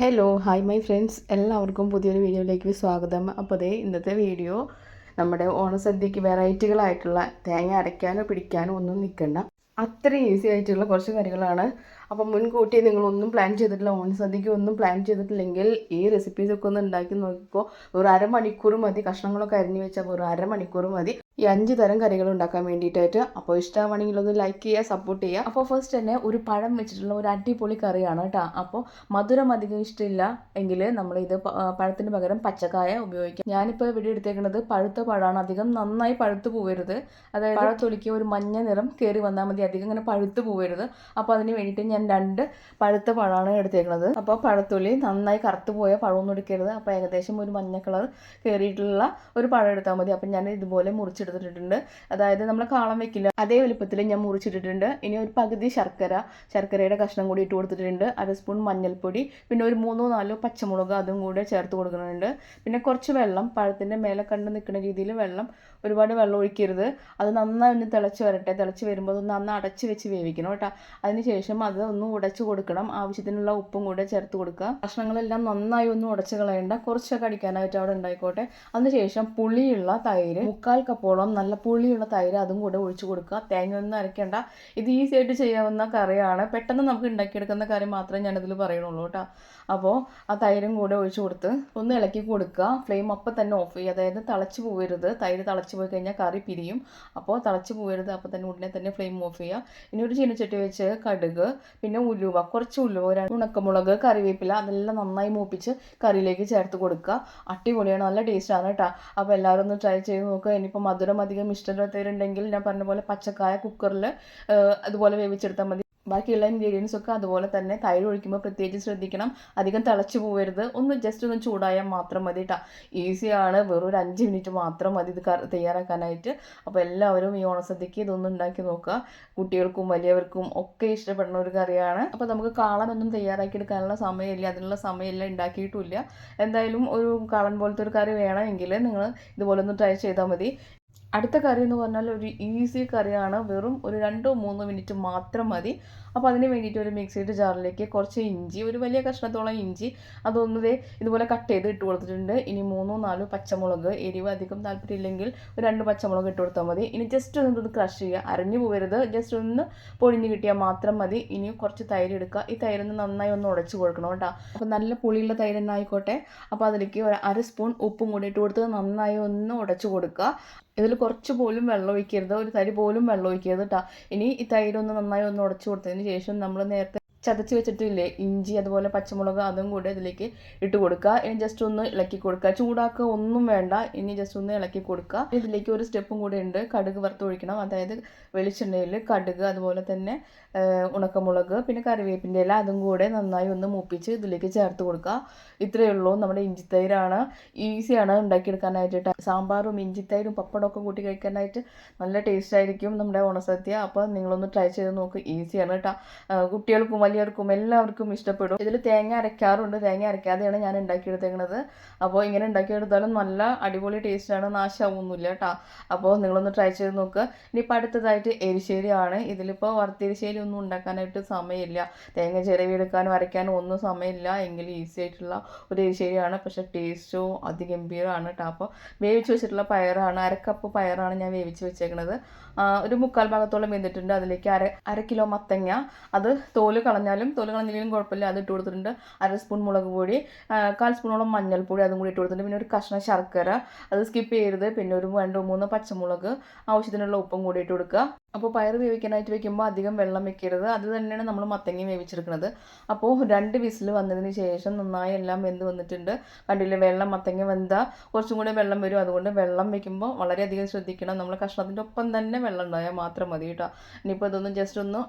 Hello hi my friends, എല്ലാവർക്കും പുതിയൊരു വീഡിയോയിലേക്ക് സ്വാഗതം. അപ്പോൾ ദേ ഇന്നത്തെ വീഡിയോ നമ്മുടെ ഓണസദ്യക്ക് വെറൈറ്റികളായിട്ടുള്ള തേങ്ങ അരയ്ക്കാനോ പിടിക്കാനോ ഒന്നും നിൽക്കണ്ട, അത്രയും ഈസി ആയിട്ടുള്ള കുറച്ച് കറികളാണ്. അപ്പം മുൻകൂട്ടി നിങ്ങളൊന്നും പ്ലാൻ ചെയ്തിട്ടില്ല, ഓണസദ്യക്ക് ഒന്നും പ്ലാൻ ചെയ്തിട്ടില്ലെങ്കിൽ ഈ റെസിപ്പീസൊക്കെ ഒന്ന് ഉണ്ടാക്കി നോക്കിക്കോ. ഒരു അരമണിക്കൂർ മതി, കഷ്ണങ്ങളൊക്കെ അരിഞ്ഞ് വെച്ചാൽ ഒരു അരമണിക്കൂർ മതി ഈ 5 തരം കറികൾ ഉണ്ടാക്കാൻ വേണ്ടിയിട്ടായിട്ട്. അപ്പോൾ ഇഷ്ടമാണെങ്കിൽ ഒന്ന് ലൈക്ക് ചെയ്യുക, സപ്പോർട്ട് ചെയ്യുക. അപ്പോൾ ഫസ്റ്റ് തന്നെ ഒരു പഴം വെച്ചിട്ടുള്ള ഒരു അടിപൊളി കറിയാണ് കേട്ടോ. അപ്പോൾ മധുരം അധികം ഇഷ്ടമില്ല എങ്കിൽ നമ്മളിത് പഴത്തിന് പകരം പച്ചക്കായ ഉപയോഗിക്കാം. ഞാനിപ്പോൾ ഇവിടെ എടുത്തേക്കുന്നത് പഴുത്ത പഴമാണ്. അധികം നന്നായി പഴുത്ത് പോവരുത്, അതായത് പഴത്തൊലിക്ക് ഒരു മഞ്ഞ നിറം കയറി വന്നാൽ മതി, അധികം ഇങ്ങനെ പഴുത്ത് പോവരുത്. അപ്പോൾ അതിന് വേണ്ടിയിട്ട് ഞാൻ 2 പഴുത്ത പഴമാണ് എടുത്തേക്കുന്നത്. അപ്പോൾ പഴത്തൊലി നന്നായി കറുത്ത് പോയ പഴമൊന്നും എടുക്കരുത്. അപ്പോൾ ഏകദേശം ഒരു മഞ്ഞ കളർ കയറിയിട്ടുള്ള ഒരു പഴം എടുത്താൽ മതി. അപ്പം ഞാൻ ഇതുപോലെ മുറിച്ചെടുത്തിട്ടുണ്ട്, അതായത് നമ്മൾ കാളം വെക്കില്ല അതേ വലുപ്പത്തിൽ ഞാൻ മുറിച്ചിട്ടിട്ടുണ്ട്. ഇനി ഒരു പകുതി ശർക്കരയുടെ കഷ്ണം കൂടി ഇട്ട് കൊടുത്തിട്ടുണ്ട്. 1 സ്പൂൺ മഞ്ഞൾപ്പൊടി, പിന്നെ ഒരു 3-4 പച്ചമുളക് അതും കൂടെ ചേർത്ത് കൊടുക്കുന്നുണ്ട്. പിന്നെ കുറച്ച് വെള്ളം, പഴത്തിൻ്റെ മേലെ കണ്ട് നിൽക്കുന്ന രീതിയിൽ വെള്ളം, ഒരുപാട് വെള്ളം ഒഴിക്കരുത്. അത് നന്നായി ഒന്ന് തിളച്ച് വരട്ടെ. തിളച്ച് വരുമ്പോൾ ഒന്ന് നന്നായി അടച്ച് വെച്ച് വേവിക്കണം കേട്ടോ. അതിനുശേഷം അത് ഒന്ന് ഉടച്ച് കൊടുക്കണം. ആവശ്യത്തിനുള്ള ഉപ്പും കൂടെ ചേർത്ത് കൊടുക്കുക. കഷ്ണങ്ങളെല്ലാം നന്നായി ഒന്ന് ഉടച്ച് കളയേണ്ട, കുറച്ചൊക്കെ അടിക്കാനായിട്ട് അവിടെ ഉണ്ടായിക്കോട്ടെ. അതിനുശേഷം പുളിയുള്ള തൈര്, 3/4 കപ്പോളം നല്ല പുളിയുള്ള തൈര് അതും കൂടെ ഒഴിച്ച് കൊടുക്കുക. തേങ്ങ ഒന്നും അരയ്ക്കേണ്ട, ഇത് ഈസി ആയിട്ട് ചെയ്യാവുന്ന കറിയാണ്. പെട്ടെന്ന് നമുക്ക് ഉണ്ടാക്കിയെടുക്കുന്ന കറി മാത്രമേ ഞാനിതിൽ പറയണുള്ളൂ കേട്ടോ. അപ്പോൾ ആ തൈരും കൂടെ ഒഴിച്ച് കൊടുത്ത് ഒന്ന് ഇളക്കി കൊടുക്കുക. ഫ്ലെയിം അപ്പം തന്നെ ഓഫ് ചെയ്യുക, അതായത് തിളച്ച് പോകരുത്. തൈര് തിളച്ച് പോയി കഴിഞ്ഞാൽ കറി പിരിയും. അപ്പോൾ തിളച്ച് പോകരുത്, അപ്പോൾ തന്നെ ഉടനെ തന്നെ ഫ്ലെയിം ഓഫ് ചെയ്യുക. ഇനി ഒരു ചീനച്ചട്ടി വെച്ച് കടുക്, പിന്നെ ഉലുവ, കുറച്ച് ഉലുവ, ഉണക്കമുളക്, കറിവേപ്പില അതെല്ലാം നന്നായി മൂപ്പിച്ച് കറിയിലേക്ക് ചേർത്ത് കൊടുക്കുക. അടിപൊളിയാണ്, നല്ല ടേസ്റ്റാണ് കേട്ടോ. അപ്പോൾ എല്ലാവരും ഒന്ന് ട്രൈ ചെയ്ത് നോക്കുക. ഇനിയിപ്പോൾ മധുരം അധികം ഇഷ്ടമില്ലാത്തവരുണ്ടെങ്കിൽ ഞാൻ പറഞ്ഞ പോലെ പച്ചക്കായ കുക്കറിൽ അതുപോലെ വേവിച്ചെടുത്താൽ മതി. ബാക്കിയുള്ള ഇൻഗ്രീഡിയൻസ് ഒക്കെ അതുപോലെ തന്നെ. തൈര് ഒഴിക്കുമ്പോൾ പ്രത്യേകിച്ച് ശ്രദ്ധിക്കണം, അധികം തിളച്ച് പോകരുത്. ജസ്റ്റ് ഒന്ന് ചൂടായാൽ മാത്രം മതി കേട്ടോ. ഈസിയാണ്, വെറും ഒരു 5 മിനിറ്റ് മാത്രം മതി ഇത് തയ്യാറാക്കാനായിട്ട്. അപ്പോൾ എല്ലാവരും ഈ ഓണസദ്യക്ക് ഇതൊന്നും ഉണ്ടാക്കി നോക്കുക. കുട്ടികൾക്കും വലിയവർക്കും ഒക്കെ ഇഷ്ടപ്പെടുന്ന ഒരു കറിയാണ്. അപ്പോൾ നമുക്ക് കാളനൊന്നും തയ്യാറാക്കി എടുക്കാനുള്ള സമയമില്ല, അതിനുള്ള സമയമില്ല, ഉണ്ടാക്കിയിട്ടുമില്ല. എന്തായാലും ഒരു കാളൻ പോലത്തെ ഒരു കറി വേണമെങ്കിൽ നിങ്ങൾ ഇതുപോലെ ഒന്ന് ട്രൈ ചെയ്താൽ മതി. അടുത്ത കറി എന്ന് പറഞ്ഞാൽ ഒരു ഈസി കറിയാണ്, വെറും ഒരു 2-3 മിനിറ്റ് മാത്രം മതി. അപ്പോൾ അതിന് വേണ്ടിയിട്ട് ഒരു മിക്സിയുടെ ജാറിലേക്ക് കുറച്ച് ഇഞ്ചി, ഒരു വലിയ കഷ്ണത്തോളം ഇഞ്ചി അതൊന്ന് ഇതുപോലെ കട്ട് ചെയ്ത് ഇട്ട് കൊടുത്തിട്ടുണ്ട്. ഇനി 3-4 പച്ചമുളക്, എരിവ് അധികം താല്പര്യമില്ലെങ്കിൽ ഒരു 2 പച്ചമുളക് ഇട്ട് കൊടുത്താൽ മതി. ഇനി ജസ്റ്റ് ഒന്ന് ക്രഷ് ചെയ്യുക, അരഞ്ഞു പോകരുത്, ജസ്റ്റ് ഒന്ന് പൊടിഞ്ഞ് കിട്ടിയാൽ മാത്രം മതി. ഇനി കുറച്ച് തൈര് എടുക്കുക. ഈ തൈരൊന്ന് നന്നായി ഒന്ന് ഉടച്ച് കൊടുക്കണം കേട്ടോ. അപ്പോൾ നല്ല പുളിയുള്ള തൈര് തന്നെ ആയിക്കോട്ടെ. അപ്പോൾ അതിലേക്ക് ഒരു 1 സ്പൂൺ ഉപ്പും കൂടി ഇട്ട് കൊടുത്ത് നന്നായി ഒന്ന് ഉടച്ച് കൊടുക്കുക. ഇതിൽ കുറച്ച് പോലും വെള്ളം ഒഴിക്കരുത്, ഒരു തരി പോലും വെള്ളം ഒഴിക്കരുത് കേട്ടോ. ഇനി ഈ തൈരൊന്ന് നന്നായി ഒന്ന് ഉടച്ചു കൊടുത്തതിന് ശേഷം നമ്മൾ നേരത്തെ ചതച്ച് വെച്ചിട്ടില്ലേ ഇഞ്ചി, അതുപോലെ പച്ചമുളക് അതും കൂടെ ഇതിലേക്ക് ഇട്ട് കൊടുക്കുക. ഇനി ജസ്റ്റ് ഒന്ന് ഇളക്കി കൊടുക്കുക, ചൂടാക്കുക ഒന്നും വേണ്ട. ഇനി ജസ്റ്റ് ഒന്ന് ഇളക്കി കൊടുക്കുക. ഇതിലേക്ക് ഒരു സ്റ്റെപ്പും കൂടെ ഉണ്ട്, കടുക് വറുത്ത് ഒഴിക്കണം. അതായത് വെളിച്ചെണ്ണയിൽ കടുക്, അതുപോലെ തന്നെ ഉണക്കമുളക്, പിന്നെ കറിവേപ്പിൻ്റെ ഇല അതും കൂടെ നന്നായി ഒന്ന് മൂപ്പിച്ച് ഇതിലേക്ക് ചേർത്ത് കൊടുക്കുക. ഇത്രയേ ഉള്ളൂ, നമ്മുടെ ഇഞ്ചിത്തൈരാണ്. ഈസിയാണ് ഉണ്ടാക്കിയെടുക്കാനായിട്ട്. സാമ്പാറും ഇഞ്ചിത്തൈരും പപ്പടമൊക്കെ കൂട്ടി കഴിക്കാനായിട്ട് നല്ല ടേസ്റ്റ് ആയിരിക്കും നമ്മുടെ ഓണസദ്യ. അപ്പോൾ നിങ്ങളൊന്ന് ട്രൈ ചെയ്ത് നോക്ക്, ഈസിയാണ് കേട്ടോ. കുട്ടികൾക്കും വലിയവർക്കും എല്ലാവർക്കും ഇഷ്ടപ്പെടും. ഇതിൽ തേങ്ങ അരയ്ക്കാറുണ്ട്, തേങ്ങ അരയ്ക്കാതെയാണ് ഞാൻ ഉണ്ടാക്കിയെടുത്തേക്കുന്നത്. അപ്പോൾ ഇങ്ങനെ ഉണ്ടാക്കിയെടുത്താലും നല്ല അടിപൊളി ടേസ്റ്റാണ്, നാശമാവൊന്നുമില്ല കേട്ടോ. അപ്പോൾ നിങ്ങളൊന്ന് ട്രൈ ചെയ്ത് നോക്കുക. ഇനിയിപ്പോൾ അടുത്തതായിട്ട് എരിശ്ശേരിയാണ്. ഇതിലിപ്പോൾ വറുത്തെരിശ്ശേരി ഒന്നും ഉണ്ടാക്കാനായിട്ട് സമയമില്ല, തേങ്ങ ചിരവിയെടുക്കാനും അരയ്ക്കാനും ഒന്നും സമയമില്ല എങ്കിൽ ഈസി ആയിട്ടുള്ള ഒരു എരിശ്ശേരിയാണ്. പക്ഷേ ടേസ്റ്റോ അതിഗംഭീരമാണ് കേട്ടോ. അപ്പോൾ വേവിച്ച് വെച്ചിട്ടുള്ള പയറാണ്, 1 കപ്പ് പയറാണ് ഞാൻ വേവിച്ച് വെച്ചേക്കുന്നത്. ഒരു 3/4 ഭാഗത്തോളം വെന്തിട്ടുണ്ട്. അതിലേക്ക് അര കിലോ മത്തങ്ങ, അത് തോല് കളഞ്ഞില്ലെങ്കിലും കുഴപ്പമില്ല, അത് ഇട്ട് കൊടുത്തിട്ടുണ്ട്. 1 സ്പൂൺ മുളക് പൊടി, 1/4 സ്പൂണോളം മഞ്ഞൾപ്പൊടി അതും കൂടി ഇട്ട് കൊടുത്തിട്ടുണ്ട്. പിന്നെ ഒരു കഷ്ണം ശർക്കര, അത് സ്കിപ്പ് ചെയ്യരുത്. പിന്നെ ഒരു 2-3 പച്ചമുളക്, ആവശ്യത്തിനുള്ള ഉപ്പും കൂടി ഇട്ട് കൊടുക്കുക. അപ്പോൾ പയർ വേവിക്കാനായിട്ട് വെക്കുമ്പോൾ അധികം വെള്ളം വെക്കരുത്, അത് തന്നെയാണ് നമ്മൾ മത്തങ്ങ വേവിച്ചെടുക്കുന്നത്. അപ്പോൾ 2 വിസിൽ വന്നതിന് ശേഷം നന്നായി എല്ലാം വെന്ത് വന്നിട്ടുണ്ട്. കണ്ടില്ലേ, മത്തങ്ങ വെന്താൽ കുറച്ചും കൂടെ വെള്ളം വരും. അതുകൊണ്ട് വെള്ളം വെക്കുമ്പോൾ വളരെയധികം ശ്രദ്ധിക്കണം. നമ്മൾ കഷ്ണത്തിൻ്റെ ഒപ്പം തന്നെ വെള്ളം ഉണ്ടായാൽ മാത്രം മതി കേട്ടോ. ഇനിയിപ്പോൾ ഇതൊന്ന് ജസ്റ്റ്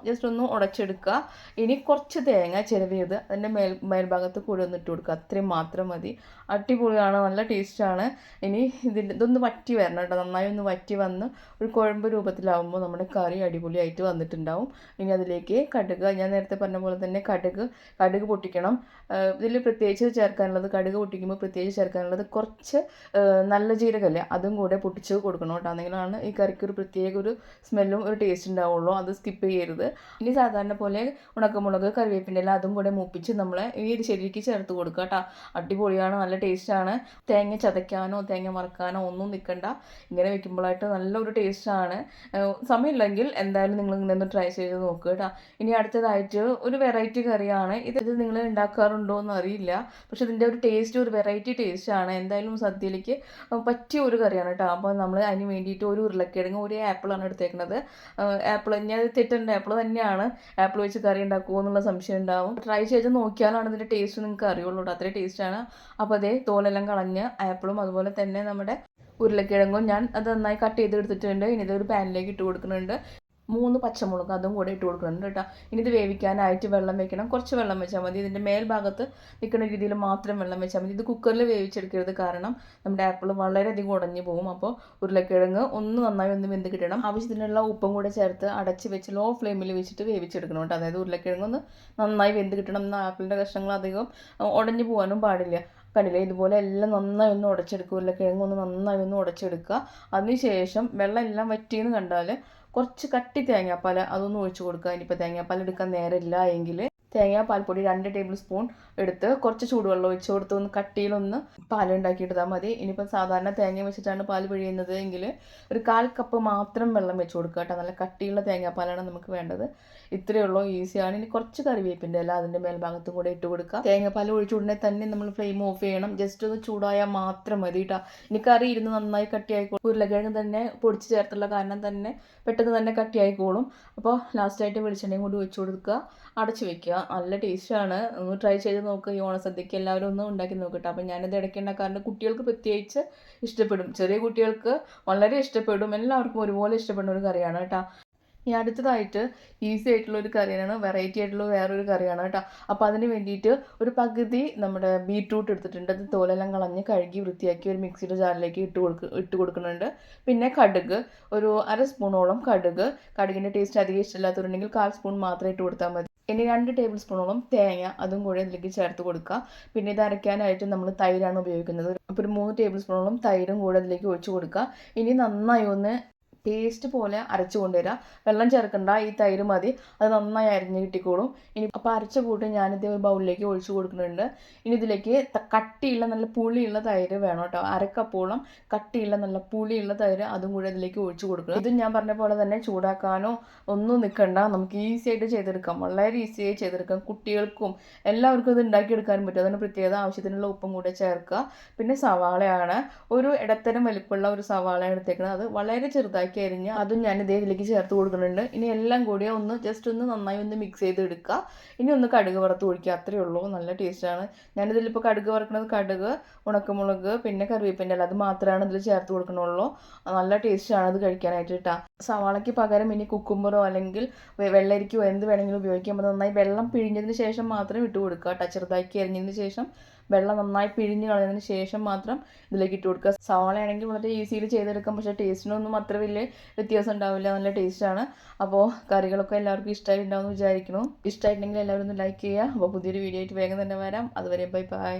ഒന്ന് ഉടച്ചെടുക്കുക. ഇനി കുറച്ച് തേങ്ങ ചിരവിയത് അതിൻ്റെ മേൽഭാഗത്ത് കൂടി ഒന്ന് ഇട്ട് കൊടുക്കുക, അത്രയും മാത്രം മതി. അടിപൊളിയാണ്, നല്ല ടേസ്റ്റാണ്. ഇനി ഇതൊന്ന് വറ്റി വരണം കേട്ടോ. നന്നായി ഒന്ന് വറ്റി വന്ന് ഒരു കുഴമ്പ് രൂപത്തിലാവുമ്പോൾ നമ്മുടെ കറി അടിപൊളിയായിട്ട് വന്നിട്ടുണ്ടാവും. ഇനി അതിലേക്ക് കടുക്, ഞാൻ നേരത്തെ പറഞ്ഞ പോലെ തന്നെ കടുക് പൊട്ടിക്കണം. ഇതിൽ പ്രത്യേകിച്ച് ചേർക്കാനുള്ളത്, കടുക് പൊട്ടിക്കുമ്പോൾ പ്രത്യേകിച്ച് ചേർക്കാനുള്ളത് കുറച്ച് നല്ല ജീരകമല്ലേ, അതും കൂടെ പൊട്ടിച്ച് കൊടുക്കണം കേട്ടോ. എന്നെങ്കിലാണ് ഈ കറിക്ക് ഒരു പ്രത്യേക ഒരു സ്മെല്ലും ഒരു ടേസ്റ്റ് ഉണ്ടാവുള്ളൂ. അത് സ്കിപ്പ് ചെയ്യരുത്. ഇനി സാധാരണ പോലെ ഉണക്കമുളക്, കറിവേപ്പിൻ്റെ എല്ലാം അതും കൂടെ മൂപ്പിച്ച് നമ്മൾ ഈ ഒരു ശരിക്ക് ചേർത്ത് കൊടുക്കുക കേട്ടോ. അടിപൊളിയാണ്, നല്ല ടേസ്റ്റാണ്. തേങ്ങ ചതയ്ക്കാനോ തേങ്ങ വറക്കാനോ ഒന്നും നിൽക്കണ്ട. ഇങ്ങനെ വെക്കുമ്പോഴായിട്ട് നല്ലൊരു ടേസ്റ്റാണ്. സമയമില്ലെങ്കിൽ എന്തായാലും നിങ്ങൾ ഇങ്ങനെ ഒന്ന് ട്രൈ ചെയ്ത് നോക്കുക കേട്ടോ. ഇനി അടുത്തതായിട്ട് ഒരു വെറൈറ്റി കറിയാണ്. ഇത് നിങ്ങൾ ഉണ്ടാക്കാറുണ്ടോ എന്ന് അറിയില്ല, പക്ഷെ ഇതിൻ്റെ ഒരു ടേസ്റ്റ് ഒരു വെറൈറ്റി ടേസ്റ്റാണ്. എന്തായാലും സദ്യയിലേക്ക് പറ്റിയ ഒരു കറിയാണ് കേട്ടോ. അപ്പോൾ നമ്മൾ അതിന് വേണ്ടിയിട്ട് ഒരു ഉരുളക്കിഴങ്ങ്, ഒരു ആപ്പിളാണ് എടുത്തേക്കുന്നത്. ആപ്പിൾ ഞാൻ തെറ്റുണ്ട്, ആപ്പിൾ തന്നെയാണ്. ആപ്പിൾ വെച്ച് കറി ഉണ്ടാക്കുമോ എന്നുള്ള സംശയം ഉണ്ടാവും. ട്രൈ ചെയ്ത് നോക്കിയാലാണ് ഇതിൻ്റെ ടേസ്റ്റ് നിങ്ങൾക്ക് അറിയുള്ളൂ കേട്ടോ. അത്രയും ടേസ്റ്റാണ്. അപ്പോൾ അതേ തോലെല്ലാം കളഞ്ഞ് ആപ്പിളും അതുപോലെ തന്നെ നമ്മുടെ ഉരുളക്കിഴങ്ങും ഞാൻ അത് നന്നായി കട്ട് ചെയ്തെടുത്തിട്ടുണ്ട്. ഇനി ഇതൊരു പാനിലേക്ക് ഇട്ട് കൊടുക്കുന്നുണ്ട്. 3 പച്ചമുളക് അതും കൂടെ ഇട്ട് കൊടുക്കുന്നുണ്ട് കേട്ടോ. ഇനി ഇത് വേവിക്കാനായിട്ട് വെള്ളം വെക്കണം. കുറച്ച് വെള്ളം വെച്ചാൽ മതി. ഇതിൻ്റെ മേൽഭാഗത്ത് നിൽക്കുന്ന രീതിയിൽ മാത്രം വെള്ളം വെച്ചാൽ മതി. ഇത് കുക്കറിൽ വേവിച്ചെടുക്കരുത്, കാരണം നമ്മുടെ ആപ്പിൾ വളരെയധികം ഉടഞ്ഞു പോകും. അപ്പോൾ ഉരുളക്കിഴങ്ങ് നന്നായി വെന്ത് കിട്ടണം. ആവശ്യത്തിനുള്ള ഉപ്പും കൂടെ ചേർത്ത് അടച്ച് വെച്ച് ലോ ഫ്ലെയിമിൽ വെച്ചിട്ട് വേവിച്ചെടുക്കണം കേട്ടോ. അതായത് ഉരുളക്കിഴങ്ങ് നന്നായി വെന്ത് കിട്ടണം. എന്നാൽ ആപ്പിളിൻ്റെ കഷ്ണങ്ങൾ അധികം ഉടഞ്ഞു പോകാനും പാടില്ല. കണ്ടില്ലേ, ഇതുപോലെ എല്ലാം നന്നായി ഒന്ന് ഉടച്ചെടുക്കുക. ഉരുളക്കിഴങ്ങ് നന്നായി ഒന്ന് ഉടച്ചെടുക്കുക. അതിനുശേഷം വെള്ളം എല്ലാം വറ്റിയെന്ന് കണ്ടാൽ കുറച്ച് കട്ടി തേങ്ങാപ്പാൽ അതൊന്ന് ഒഴിച്ച് കൊടുക്കുക. ഇനിയിപ്പോൾ തേങ്ങാപ്പാൽ എടുക്കാൻ നേരമില്ല എങ്കിൽ തേങ്ങാപ്പാൽപ്പൊടി 2 ടേബിൾ സ്പൂൺ എടുത്ത് കുറച്ച് ചൂടുവെള്ളം ഒഴിച്ച് കൊടുത്ത് ഒന്ന് കട്ടിയിലൊന്ന് പാലുണ്ടാക്കിയിട്ടാൽ മതി. ഇനിയിപ്പോൾ സാധാരണ തേങ്ങ വെച്ചിട്ടാണ് പാൽ പിഴിയുന്നത് എങ്കിൽ ഒരു 1/4 കപ്പ് മാത്രം വെള്ളം വെച്ച് കൊടുക്കുക കേട്ടോ. നല്ല കട്ടിയുള്ള തേങ്ങാപ്പാലാണ് നമുക്ക് വേണ്ടത്. ഇത്രയേ ഉള്ളൂ, ഈസിയാണ്. ഇനി കുറച്ച് കറിവേപ്പിൻ്റെ ഇല അതിൻ്റെ മേൽഭാഗത്തും കൂടെ ഇട്ട് കൊടുക്കുക. തേങ്ങാപ്പാൽ ഒഴിച്ചു ഉടനെ തന്നെ നമ്മൾ ഫ്ലെയിം ഓഫ് ചെയ്യണം. ജസ്റ്റ് ഒന്ന് ചൂടായാൽ മാത്രം മതി കേട്ടോ. ഇനി കറി ഇരുന്ന് നന്നായി കട്ടിയായിക്കോളും. ഉരുളക്കിഴങ്ങ് തന്നെ പൊടിച്ച് ചേർത്തുള്ള കാരണം തന്നെ പെട്ടെന്ന് തന്നെ കട്ടിയായിക്കോളും. അപ്പോൾ ലാസ്റ്റായിട്ട് വെളിച്ചെണ്ണയും കൂടി ഒഴിച്ച് കൊടുക്കുക, അടച്ച് വെക്കുക. നല്ല ടേസ്റ്റാണ്. ഒന്ന് ട്രൈ ചെയ്ത് നോക്കുക. ഈ ഓണസദ്യക്ക് എല്ലാവരും ഒന്ന് ഉണ്ടാക്കി നോക്കട്ടെ. അപ്പോൾ ഞാനിത് ഇടയ്ക്ക് ഉണ്ടാക്കാറുണ്ട്. കുട്ടികൾക്ക് പ്രത്യേകിച്ച് ഇഷ്ടപ്പെടും. ചെറിയ കുട്ടികൾക്ക് വളരെ ഇഷ്ടപ്പെടും. എല്ലാവർക്കും ഒരുപോലെ ഇഷ്ടപ്പെടുന്ന ഒരു കറിയാണ് കേട്ടോ. ഇനി അടുത്തതായിട്ട് ഈസി ആയിട്ടുള്ള ഒരു കറിയാണ്, വെറൈറ്റി ആയിട്ടുള്ള വേറൊരു കറിയാണ് കേട്ടോ. അപ്പോൾ അതിന് വേണ്ടിയിട്ട് ഒരു പകുതി നമ്മുടെ ബീറ്റ്റൂട്ട് എടുത്തിട്ടുണ്ട്. അത് തോലെല്ലാം കളഞ്ഞ് കഴുകി വൃത്തിയാക്കി ഒരു മിക്സിയുടെ ജാറിലേക്ക് ഇട്ട് കൊടുക്കുന്നുണ്ട്. പിന്നെ കടുക്, ഒരു 1/2 സ്പൂണോളം കടുകിൻ്റെ ടേസ്റ്റ് അധികം ഇഷ്ടമില്ലാത്തവരുണ്ടെങ്കിൽ 1/4 സ്പൂൺ മാത്രം ഇട്ട് കൊടുത്താൽ മതി. ഇനി 2 ടേബിൾ സ്പൂണോളം തേങ്ങ അതും കൂടെ ഇതിലേക്ക് ചേർത്ത് കൊടുക്കുക. പിന്നെ ഇത് അരയ്ക്കാനായിട്ട് നമ്മൾ തൈരാണ് ഉപയോഗിക്കുന്നത്. അപ്പോൾ ഒരു 3 ടേബിൾ സ്പൂണോളം തൈരും കൂടെ അതിലേക്ക് ഒഴിച്ച് കൊടുക്കുക. ഇനി നന്നായി ഒന്ന് പേസ്റ്റ് പോലെ അരച്ചു കൊണ്ടുവരിക. വെള്ളം ചേർക്കണ്ട, ഈ തൈര് മതി. അത് നന്നായി അരിഞ്ഞ് കിട്ടിക്കോളും. ഇനി അപ്പോൾ അരച്ച കൂട്ട് ഞാനിത് ഒരു ബൗളിലേക്ക് ഒഴിച്ചു കൊടുക്കുന്നുണ്ട്. ഇനി ഇതിലേക്ക് കട്ടിയുള്ള നല്ല പുളിയുള്ള തൈര് വേണം കേട്ടോ. 1/2 കപ്പോളം കട്ടിയുള്ള നല്ല പുളിയുള്ള തൈര് അതും കൂടെ ഇതിലേക്ക് ഒഴിച്ചു കൊടുക്കുക. ഇതും ഞാൻ പറഞ്ഞ പോലെ തന്നെ ചൂടാക്കാനോ ഒന്നും നിൽക്കണ്ട. നമുക്ക് ഈസി ആയിട്ട് ചെയ്തെടുക്കാം, വളരെ ഈസിയായി ചെയ്തെടുക്കാം. കുട്ടികൾക്കും എല്ലാവർക്കും ഇത് ഉണ്ടാക്കിയെടുക്കാനും പറ്റും. അതിന് പ്രത്യേകത ആവശ്യത്തിനുള്ള ഉപ്പും കൂടെ ചേർക്കുക. പിന്നെ സവാളയാണ്, ഒരു ഇടത്തരം വലിപ്പമുള്ള ഒരു സവാളയാണ് എടുത്തേക്കുന്നത്. അത് വളരെ ചെറുതായി അരിഞ്ഞ് അതും ഞാൻ ഇതിലേക്ക് ചേർത്ത് കൊടുക്കുന്നുണ്ട്. ഇനി എല്ലാം കൂടി ജസ്റ്റ് ഒന്ന് നന്നായി ഒന്ന് മിക്സ് ചെയ്ത് എടുക്കുക. ഇനി ഒന്ന് കടുക് വറുത്ത് ഒഴിക്കുക. അത്രയേ ഉള്ളൂ, നല്ല ടേസ്റ്റാണ്. ഞാനിതിലിപ്പോൾ കടുക് വറുക്കുന്നത് കടുക്, ഉണക്കമുളക്, പിന്നെ കറിവേപ്പിൻ്റെ ഇല അത് മാത്രമാണ് ഇതിൽ ചേർത്ത് കൊടുക്കണുള്ളൂ. നല്ല ടേസ്റ്റാണ് അത് കഴിക്കാനായിട്ട് കേട്ടോ. സവാളയ്ക്ക് പകരം ഇനി കുക്കുമ്പറോ അല്ലെങ്കിൽ വെള്ളരിക്കോ എന്ത് വേണമെങ്കിലും ഉപയോഗിക്കാം. അപ്പോൾ നന്നായി വെള്ളം പിഴിഞ്ഞതിന് ശേഷം മാത്രം ഇട്ട് കൊടുക്കുക കേട്ടോ. ചെറുതാക്കി അരിഞ്ഞതിന് ശേഷം വെള്ളം നന്നായി പിഴിഞ്ഞ് കളഞ്ഞതിന് ശേഷം മാത്രം ഇതിലേക്ക് ഇട്ട് കൊടുക്കുക. സവാളയാണെങ്കിൽ വളരെ ഈസിയിൽ ചെയ്തെടുക്കാം, പക്ഷേ ടേസ്റ്റിനൊന്നും അത്ര വലിയ വ്യത്യാസം ഉണ്ടാവില്ല. നല്ല ടേസ്റ്റാണ്. അപ്പോൾ കറികളൊക്കെ എല്ലാവർക്കും ഇഷ്ടമായിട്ടുണ്ടാവും എന്ന് വിചാരിക്കുന്നു. ഇഷ്ടമായിട്ടുണ്ടെങ്കിൽ എല്ലാവരും ഒന്ന് ലൈക്ക് ചെയ്യുക. അപ്പോൾ പുതിയൊരു വീഡിയോ ആയിട്ട് വേഗം തന്നെ വരാം. അതുവരെ ബൈ ബൈ.